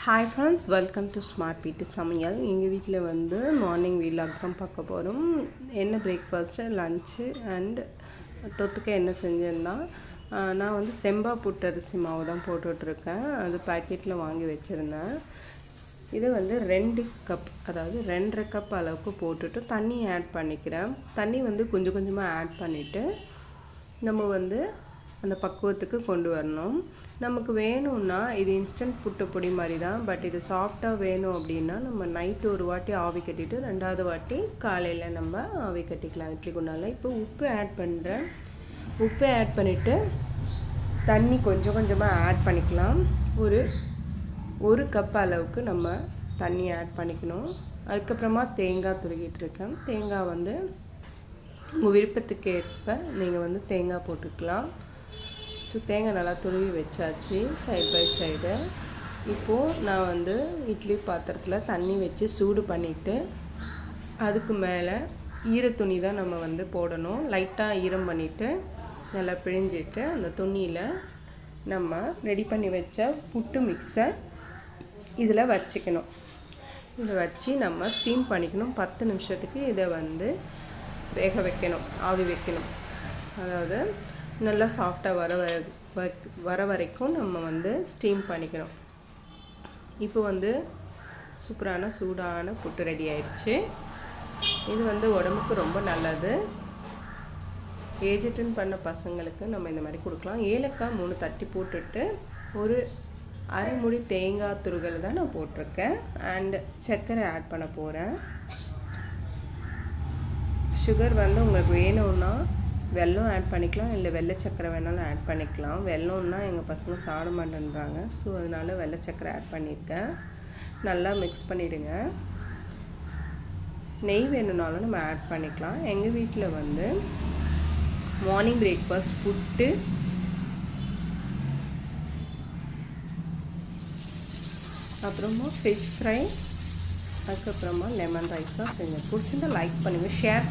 Hi friends, welcome to smart வீட்டு சமையல். எங்கள் வீட்டில் வந்து மார்னிங் வீலாக் தான் பார்க்க போகிறோம். என்ன பிரேக்ஃபாஸ்ட்டு, லன்ச்சு அண்ட் தொட்டுக்க என்ன செஞ்சேன்னா, நான் வந்து செம்பா புட்டரிசி மாவு தான் போட்டுட்ருக்கேன். அது பேக்கெட்டில் வாங்கி வச்சுருந்தேன். இது வந்து 2 கப், அதாவது 2.5 கப் அளவுக்கு போட்டுட்டு தண்ணி ஆட் பண்ணிக்கிறேன். தண்ணி வந்து கொஞ்சம் கொஞ்சமாக ஆட் பண்ணிவிட்டு நம்ம வந்து அந்த பக்குவத்துக்கு கொண்டு வரணும். நமக்கு வேணும்னா இது இன்ஸ்டன்ட் புட்டு பொடி மாதிரி தான், பட் இது சாஃப்டாக வேணும் அப்படின்னா நம்ம நைட்டு ஒரு வாட்டி ஆவி கட்டிட்டு 2வது வாட்டி காலையில் நம்ம ஆவி கட்டிக்கலாம் இட்லி குண்டால. இப்போ உப்பு ஆட் பண்ணுறேன். உப்பு ஆட் பண்ணிவிட்டு தண்ணி கொஞ்சம் கொஞ்சமாக ஆட் பண்ணிக்கலாம். ஒரு கப் அளவுக்கு நம்ம தண்ணி ஆட் பண்ணிக்கணும். அதுக்கப்புறமா தேங்காய் துருகிட்டுருக்கேன். தேங்காய் வந்து உங்கள் விருப்பத்துக்கு ஏற்ப நீங்கள் வந்து தேங்காய் போட்டுக்கலாம். ஸோ தேங்காய் நல்லா துருவி வச்சாச்சு சைட் பை சைடு. இப்போது நான் வந்து இட்லி பாத்திரத்தில் தண்ணி வச்சு சூடு பண்ணிவிட்டு அதுக்கு மேலே ஈரத்துணி தான் நம்ம வந்து போடணும். லைட்டாக ஈரம் பண்ணிவிட்டு நல்லா பிழிஞ்சிட்டு அந்த துணியில் நம்ம ரெடி பண்ணி வச்ச புட்டு மிக்ஸை இதில் வச்சுக்கணும். இதை வச்சு நம்ம ஸ்டீம் பண்ணிக்கணும். 10 நிமிஷத்துக்கு இதை வந்து வேக வைக்கணும், ஆவி வைக்கணும். அதாவது நல்லா சாஃப்டாக வர வரைக்கும் நம்ம வந்து ஸ்டீம் பண்ணிக்கணும். இப்போ வந்து சூப்பரான சூடான புட்டு ரெடி ஆயிடுச்சு. இது வந்து உடம்புக்கு ரொம்ப நல்லது. ஏஜ் அட்டன் பண்ண பசங்களுக்கு நம்ம இந்த மாதிரி கொடுக்கலாம். ஏலக்காய் 3 தட்டி போட்டுட்டு ஒரு அரை மூடி தேங்காய் துருகல் தான் நான் போட்டிருக்கேன். அண்ட் சர்க்கரை ஆட் பண்ண போகிறேன். சுகர் வந்து உங்களுக்கு வேணும்னா வெல்லம் ஆட் பண்ணிக்கலாம், இல்லை வெள்ளை சர்க்கரை வேணாலும் ஆட் பண்ணிக்கலாம். வெல்லம்னா எங்கள் பசங்க சாப்பிட மாட்டேன்றாங்க, ஸோ அதனால் வெள்ளை சர்க்கரை ஆட் பண்ணியிருக்கேன். நல்லா மிக்ஸ் பண்ணிவிடுங்க. நெய் வேணும்னாலும் நம்ம ஆட் பண்ணிக்கலாம். எங்கள் வீட்டில் வந்து மார்னிங் பிரேக்ஃபாஸ்ட் புட்டு, அப்புறமா ஃபிஷ் ஃப்ரை, அதுக்கப்புறமா லெமன் ரைஸ் தான் செஞ்சேன். பிடிச்சிருந்தா லைக் பண்ணுங்கள், ஷேர் பண்ணுங்கள்.